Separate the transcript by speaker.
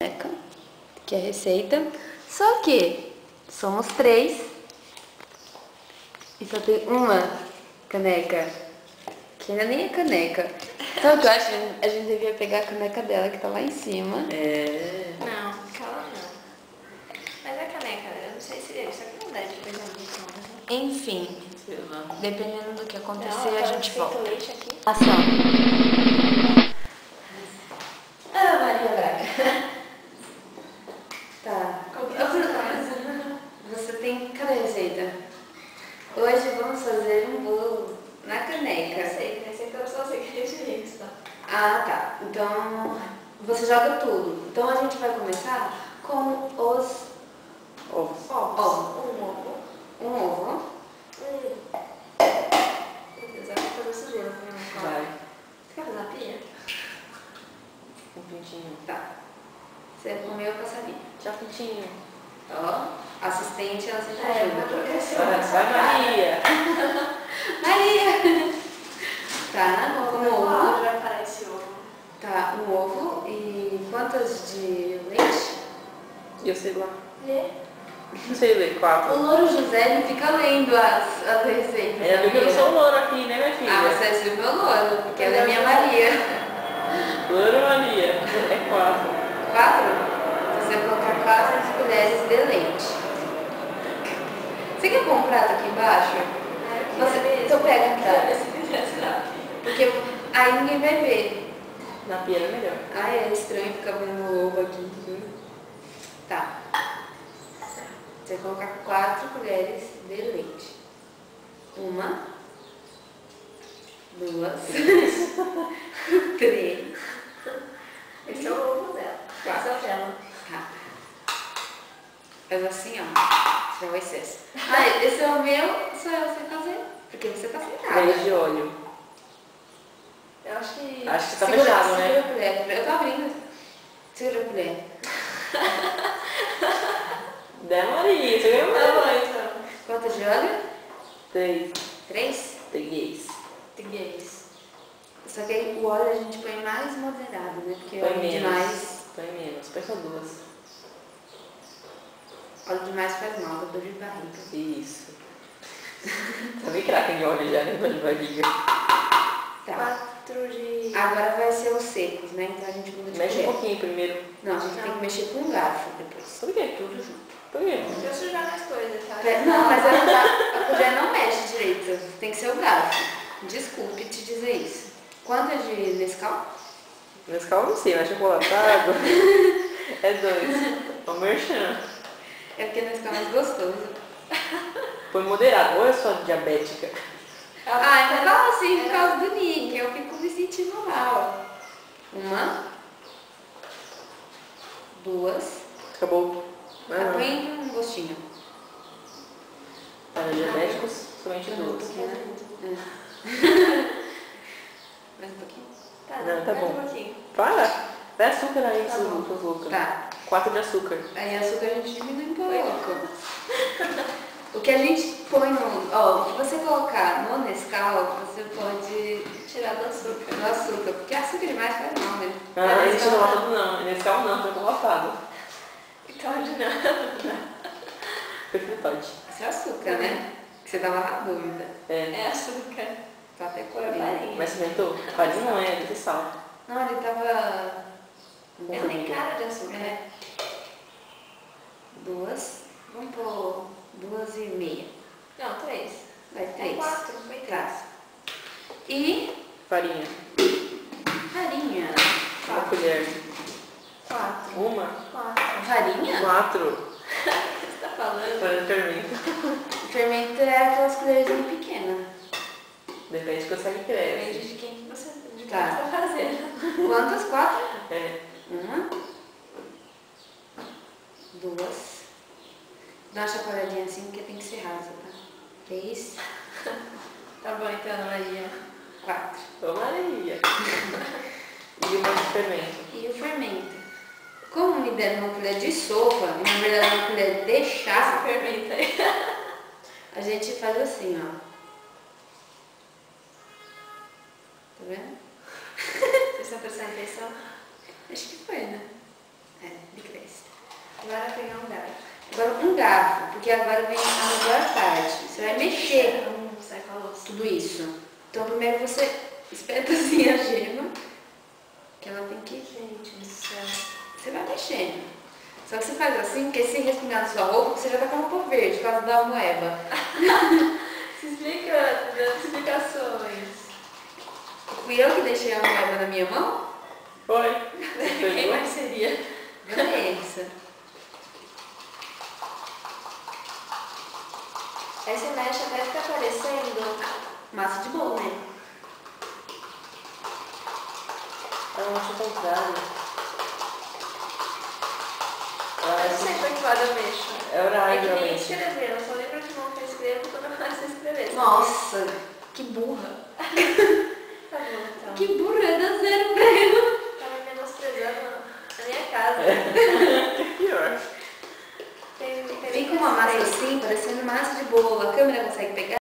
Speaker 1: caneca, que é a receita. Só que somos 3 e só tem uma caneca, que ainda nem é caneca. Sabe o que eu acho? A gente devia pegar a caneca dela, que tá lá em cima.
Speaker 2: Não, aquela não. Mas a caneca, eu não sei se isso aqui não dá de coisa muito mais.
Speaker 1: Enfim, dependendo do que acontecer, a gente volta.
Speaker 2: Leite aqui.
Speaker 1: Ação. Ah, Maria Braga. Tá. Você tem... Cadê a receita? Hoje vamos fazer um bolo na caneca.
Speaker 2: Receita eu só sei que é direito, tá?
Speaker 1: Ah, tá. Então, você joga tudo. Então, a gente vai começar com os ovos. Um ovo.
Speaker 2: Apesar de fazer sujeira com
Speaker 1: Vai.
Speaker 2: Você quer fazer na pia?
Speaker 1: Um pintinho. Tá. Você comeu a passarinha.
Speaker 3: Já pintinho.
Speaker 1: Ó, assistente, ela sempre ajuda.
Speaker 3: Vai, Maria.
Speaker 1: Maria! Tá, um ovo.
Speaker 2: Vai parar esse ovo.
Speaker 1: Tá, um ovo e quantas de leite?
Speaker 3: Eu sei lá.
Speaker 2: Lê.
Speaker 3: Não sei ler, 4.
Speaker 1: O Louro José, ele fica lendo as receitas.
Speaker 3: É porque eu sou louro aqui, né, minha filha?
Speaker 1: Ah, você é o meu louro, porque ela é minha Maria.
Speaker 3: Louro, Maria. É 4.
Speaker 1: 4? Você vai colocar 4 colheres de leite. Você quer pôr um prato aqui embaixo? Então pega um prato. Porque aí ninguém vai ver.
Speaker 3: Na pia era melhor.
Speaker 1: Ai, é estranho ficar vendo o ovo aqui. Tá. Você vai colocar 4 colheres de leite. 1, 2, 3.
Speaker 2: Esse é o ovo dela. Esse é o dela.
Speaker 1: Tá. Faz assim, ó. Já o excesso. Ah, esse é o meu, só eu sei fazer. Porque você tá sentada.
Speaker 3: 3 de óleo.
Speaker 2: Eu acho que...
Speaker 3: Acho que tá
Speaker 1: Segura
Speaker 3: fechado,
Speaker 1: a
Speaker 3: né?
Speaker 1: colher. Eu tô abrindo. Segura a colher.
Speaker 3: Maria, você ganhou
Speaker 2: Tá bom,
Speaker 3: mais.
Speaker 2: então.
Speaker 1: Quantas de óleo?
Speaker 3: 3.
Speaker 1: 3?
Speaker 3: 3.
Speaker 2: Triguês.
Speaker 1: Só que aí o óleo a gente põe mais moderado, né? Porque
Speaker 3: Põe
Speaker 1: óleo
Speaker 3: menos.
Speaker 1: demais...
Speaker 3: Põe menos. Põe só 2.
Speaker 1: Óleo demais faz mal, dor de barriga.
Speaker 3: Isso. Tá bem craque em óleo já, né? Dor de barriga.
Speaker 1: Tá.
Speaker 2: 4 de...
Speaker 1: Agora vai ser os secos, né? Então a gente muda de
Speaker 3: Mexe um
Speaker 1: colher.
Speaker 3: pouquinho primeiro.
Speaker 1: Não, a gente tem que mexer com o garfo depois.
Speaker 3: Por quê?
Speaker 1: Tudo junto.
Speaker 3: Por quê?
Speaker 2: Se eu sujar mais coisas, tá?
Speaker 1: Não, mas a colher não mexe direito. Tem que ser o garfo. Desculpe te dizer isso. Quanto é de Nescau?
Speaker 3: Nescau eu não sei, mas chocolatado é 2. É um merchan.
Speaker 1: É porque Nescau é mais gostoso.
Speaker 3: Põe moderado, ou é só diabética?
Speaker 1: Ah, então fala assim por causa do Nick. Eu fico me sentindo mal. 1, 2.
Speaker 3: Acabou.
Speaker 1: Põe um gostinho.
Speaker 3: Para diabéticos, somente 2.
Speaker 1: Mais um pouquinho.
Speaker 2: Tá,
Speaker 3: Não, tá
Speaker 2: mais
Speaker 3: bom.
Speaker 2: um pouquinho.
Speaker 3: Para! Dá açúcar aí,
Speaker 1: Tá bom.
Speaker 3: suas loucas.
Speaker 1: Tá.
Speaker 3: 4 de açúcar.
Speaker 1: Aí açúcar a gente diminui um pouco. O que a gente põe no... Ó, o que você colocar no Nescau, você pode
Speaker 2: Tirar do açúcar.
Speaker 1: do açúcar. Porque açúcar demais faz mal, né?
Speaker 3: Ah, a gente não bota tudo não. Nescau não, foi colocado.
Speaker 2: Então, de nada.
Speaker 3: Perfeito, pode.
Speaker 1: Esse é açúcar, né? Que você tava na dúvida.
Speaker 2: É açúcar.
Speaker 1: Tá até
Speaker 2: Por
Speaker 1: correndo.
Speaker 2: farinha.
Speaker 3: Mas você inventou? Farinha não é, deve ser sal.
Speaker 1: Não, ele tava...
Speaker 2: Ela tem cara de açúcar.
Speaker 1: É. 2. Vamos pôr 2,5.
Speaker 2: Não, 3.
Speaker 1: Vai 3.
Speaker 2: 4, foi 3.
Speaker 1: Tá. E
Speaker 3: Farinha.
Speaker 1: farinha.
Speaker 3: 1 colher.
Speaker 2: 4.
Speaker 3: 1.
Speaker 2: 4.
Speaker 1: Farinha?
Speaker 3: 4.
Speaker 2: O que você tá falando?
Speaker 3: Farinha de fermento.
Speaker 1: O fermento é aquelas colherzinhas pequenas.
Speaker 3: Depende de que você
Speaker 2: Depende
Speaker 3: cresce.
Speaker 2: de quem você
Speaker 1: Tá.
Speaker 2: tá fazendo.
Speaker 1: Quantas? 4?
Speaker 3: É.
Speaker 1: 1, 2. Dá uma chacoalhadinha assim, porque tem que ser rasa, tá? 3,
Speaker 2: Tá bom, então, Maria.
Speaker 1: 4.
Speaker 3: Ô Maria. E o monte de fermento.
Speaker 1: E o fermento. Como me deram uma colher de sopa, e na verdade uma colher de chá,
Speaker 2: Fermenta aí.
Speaker 1: a gente faz assim, ó. Tá vendo?
Speaker 2: Vocês estão prestando atenção?
Speaker 1: Acho que foi, né? É,
Speaker 2: Agora pegar um garfo.
Speaker 1: Agora um garfo, porque agora vem a melhor parte. Você vai mexer
Speaker 2: Sai com a louça.
Speaker 1: tudo isso. Então primeiro você espeta assim a gema, que ela tem que...
Speaker 2: Gente do céu.
Speaker 1: Você vai mexendo. Só que você faz assim, porque se respingar na sua roupa, você já tá com a roupa verde, por causa da moeba.
Speaker 2: Se explica, dando explicações.
Speaker 1: Fui eu que deixei a moeba na minha mão?
Speaker 3: Foi.
Speaker 2: Quem mais seria?
Speaker 1: Vanessa.
Speaker 2: Aí você mexe até ficar aparecendo.
Speaker 1: Massa de bolo, né?
Speaker 3: Eu acho o contrário.
Speaker 2: Eu não sei por que lado eu mexo.
Speaker 3: É
Speaker 2: É
Speaker 3: horário,
Speaker 2: que nem
Speaker 3: realmente.
Speaker 2: escrever, eu só lembro de mão que eu escrevo quando eu faço escrever.
Speaker 1: Nossa, que burra.
Speaker 2: Tá bom, então.
Speaker 1: Que burra, dá zero pra ela.
Speaker 2: Tava menosprezando a minha casa.
Speaker 3: Que pior.
Speaker 2: Tem
Speaker 1: Fica uma massa assim, parecendo massa de bolo. A câmera consegue pegar?